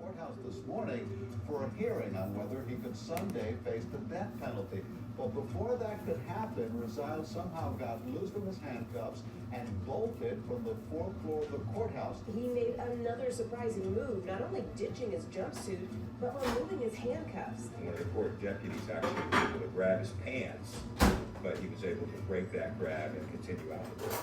courthouse this morning for a hearing on whether he could someday face the death penalty. But before that could happen, Rizal somehow got loose from his handcuffs and bolted from the fourth floor of the courthouse. He made another surprising move, not only ditching his jumpsuit, but removing his handcuffs. One of the court deputies actually was able to grab his pants, but he was able to break that grab and continue out the door.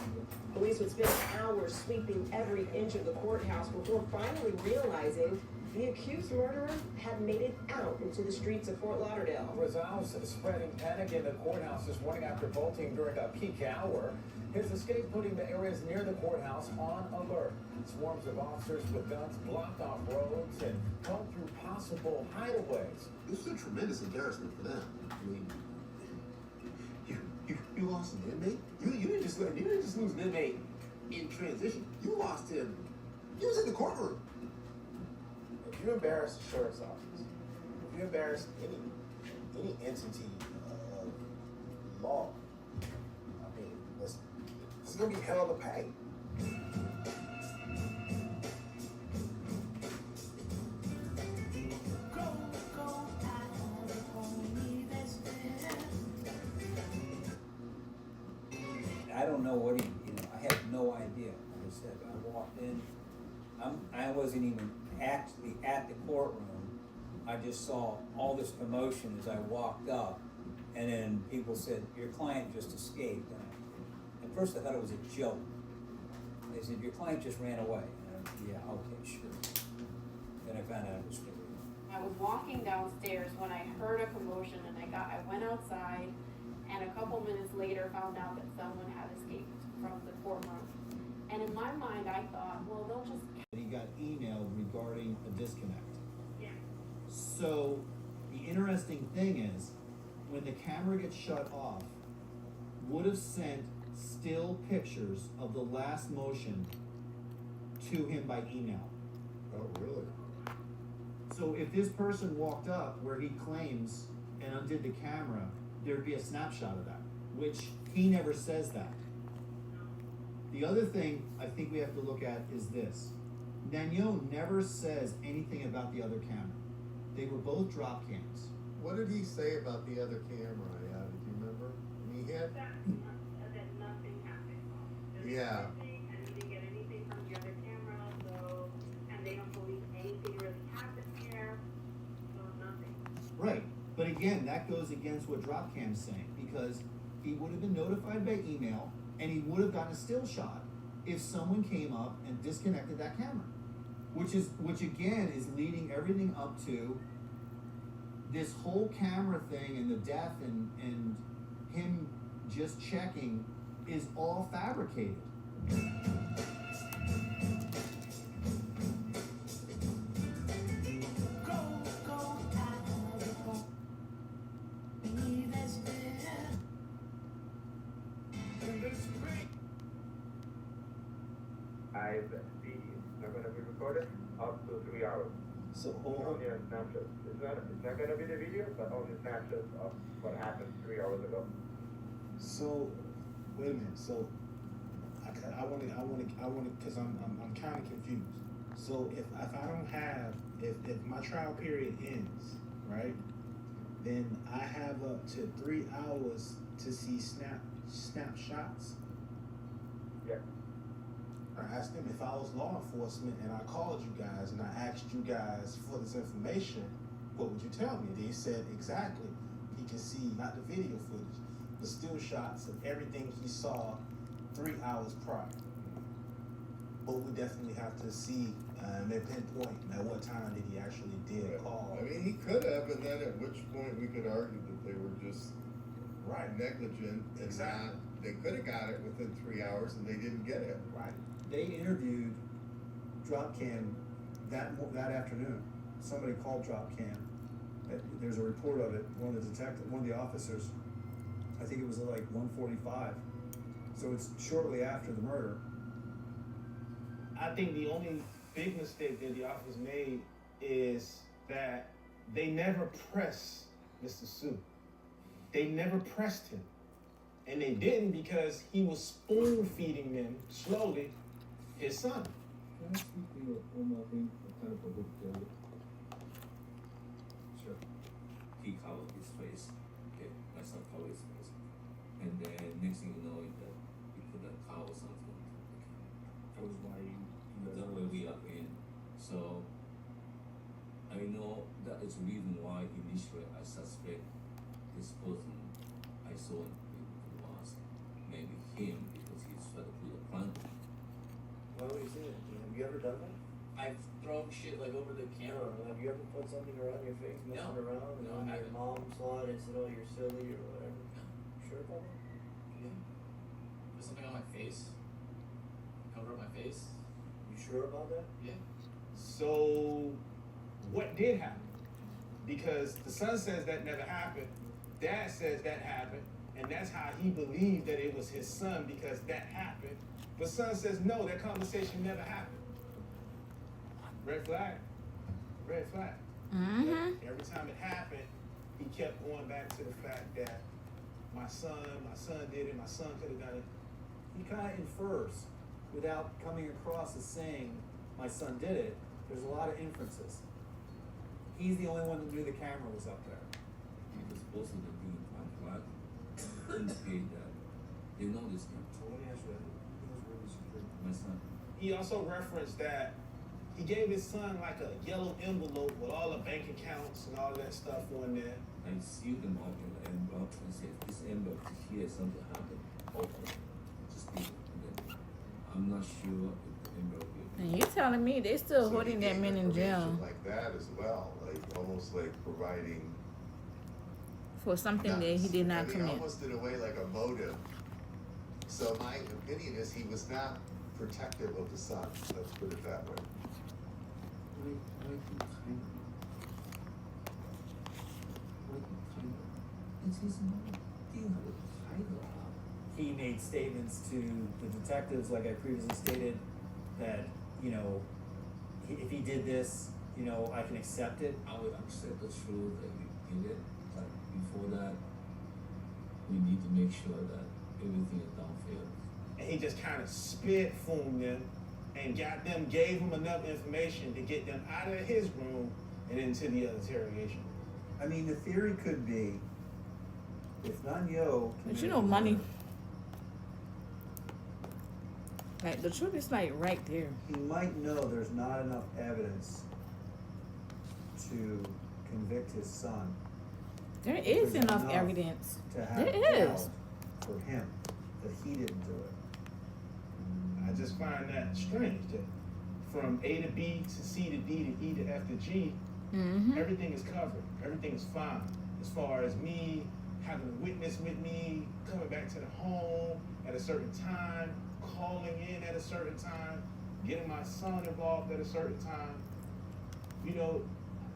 Police would spend hours sweeping every inch of the courthouse before finally realizing the accused murderer had made it out into the streets of Fort Lauderdale. Rizal's spreading panic in the courthouse this morning after bolting during a peak hour. His escape putting the areas near the courthouse on alert. Swarms of officers with guns blocked off roads and combed through possible hideaways. This is a tremendous embarrassment for them. I mean, you lost an inmate? You didn't just lose an inmate in transition. You lost him. He was in the courtroom. If you embarrass the sheriff's office, if you embarrass any entity of law, I mean, it's gonna be hell to pay. I don't know what I have no idea. Like I said, I walked in, I wasn't even actually at the courtroom. I just saw all this commotion as I walked up, and then people said, your client just escaped. And at first I thought it was a joke. They said, your client just ran away. And yeah, okay, sure. Then I found out it was real. I was walking downstairs when I heard a commotion, and I went outside, and a couple minutes later found out that someone had escaped from the courtroom. And in my mind, I thought, well, they'll just... He got emailed regarding a disconnect. Yeah. So the interesting thing is, when the camera gets shut off, would have sent still pictures of the last motion to him by email. Oh, really? So if this person walked up where he claims and undid the camera, there'd be a snapshot of that, which he never says that. The other thing I think we have to look at is this. Nagnon never says anything about the other camera. They were both drop cams. What did he say about the other camera? Yeah, did you remember? I mean, he had... That nothing happened. Yeah. And we didn't get anything from the other camera, so... And they don't believe anything really happened here, so nothing. Right, but again, that goes against what Dropcam's saying, because he would have been notified by email, and he would have gotten a still shot if someone came up and disconnected that camera. Which again is leading everything up to this whole camera thing and the death and him just checking is all fabricated. Not going to be recorded up to 3 hours. So Only a snapshot. It's not going to be the video, but only snapshots of what happened 3 hours ago. So, wait a minute. So, I want to, because I'm kind of confused. So, if I don't have, if my trial period ends, right, then I have up to 3 hours to see snapshots. Yeah. I asked them if I was law enforcement and I called you guys and I asked you guys for this information, what would you tell me? They said exactly. He can see not the video footage, but still shots of everything he saw 3 hours prior. But we definitely have to see and pinpoint at what time did he actually call. I mean, he could have, and then at which point we could argue that they were just negligent. Exactly. They could have got it within 3 hours and they didn't get it. Right. They interviewed Dropcam that afternoon. Somebody called Dropcam. There's a report of it. One of the officers, I think it was like 1:45. So it's shortly after the murder. I think the only big mistake that the officers made is that they never pressed Mr. Sue. They never pressed him. And they didn't because he was spoon feeding them slowly his son. face. Okay, my son covered his face. And then next thing you know, he put a cow or something. That was why you That's where we are in. So I know that is the reason why initially I suspect this person I saw was maybe him because he's trying to put a plant. Why would you say that? Have you ever done that? I've thrown shit like over the camera. Have you ever put something around your face, messing No. around, and No, when I your haven't. mom saw it and said, "Oh, you're silly" or whatever? Sure about that? Yeah. Put something on my face. Cover up my face. You sure about that? Yeah. So, what did happen? Because the son says that never happened, dad says that happened, and that's how he believed that it was his son because that happened. But son says no, that conversation never happened. Red flag. Red flag. Every time it happened, he kept going back to the fact that my son did it, my son could have done it. He kind of infers, without coming across as saying, my son did it, there's a lot of inferences. He's the only one that knew the camera was up there. Because both of them being plant indicate that they know this guy. So let me ask you that. Who's really secure? My son. He also referenced that he gave his son like a yellow envelope with all the bank accounts and all that stuff on there. I see them all in the envelope and say, this envelope here something happened. Open. Just leave it. And then I'm not sure if the envelope will And you telling me they still So holding he that gave man in jail information like that as well, like almost like providing. for something that he did not I mean, commit. almost in a way like a motive. So my opinion is he was not protective of the son. Let's put it that way. It's his mom. He had a title. He made statements to the detectives, like I previously stated, that, you know, if he did this, you know, I can accept it. I would accept the truth that we did it, but before that, we need to make sure that everything is done fair. And he just kind of spit fumed them and gave him enough information to get them out of his room and into the other interrogation. I mean, the theory could be, if Nanyo But you know, money. Like the truth is like right there. he might know there's not enough evidence to convict his son. There is There's enough evidence. To have There is. doubt for him that he didn't do it. I just find that strange that from A to B to C to D to E to F to G, everything is covered. Everything is fine. As far as me having a witness with me, coming back to the home at a certain time, calling in at a certain time, getting my son involved at a certain time. You know,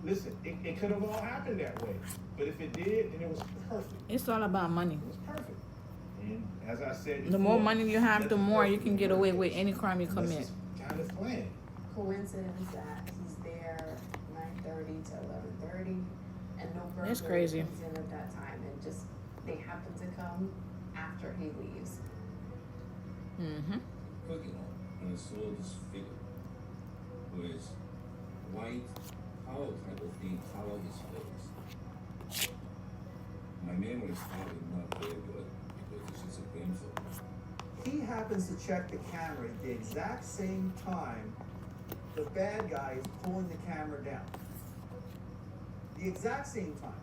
listen, it could have all happened that way. But if it did, then it was perfect. It's all about money. It was perfect. And as I said The more before, money you have, that's the more you perfect can get away with interrogation. any crime you This commit. is kind of planned. Coincidence that he's there 9:30 to 11:30, and no burglary That's crazy. comes in at that time, and just they happen to come after he leaves. Quick enough, when I saw this figure, with white color type of thing, color his face. My memory is probably not very good because it's just a glimpse of He happens to check the camera at the exact same time the bad guy is pulling the camera down. The exact same time.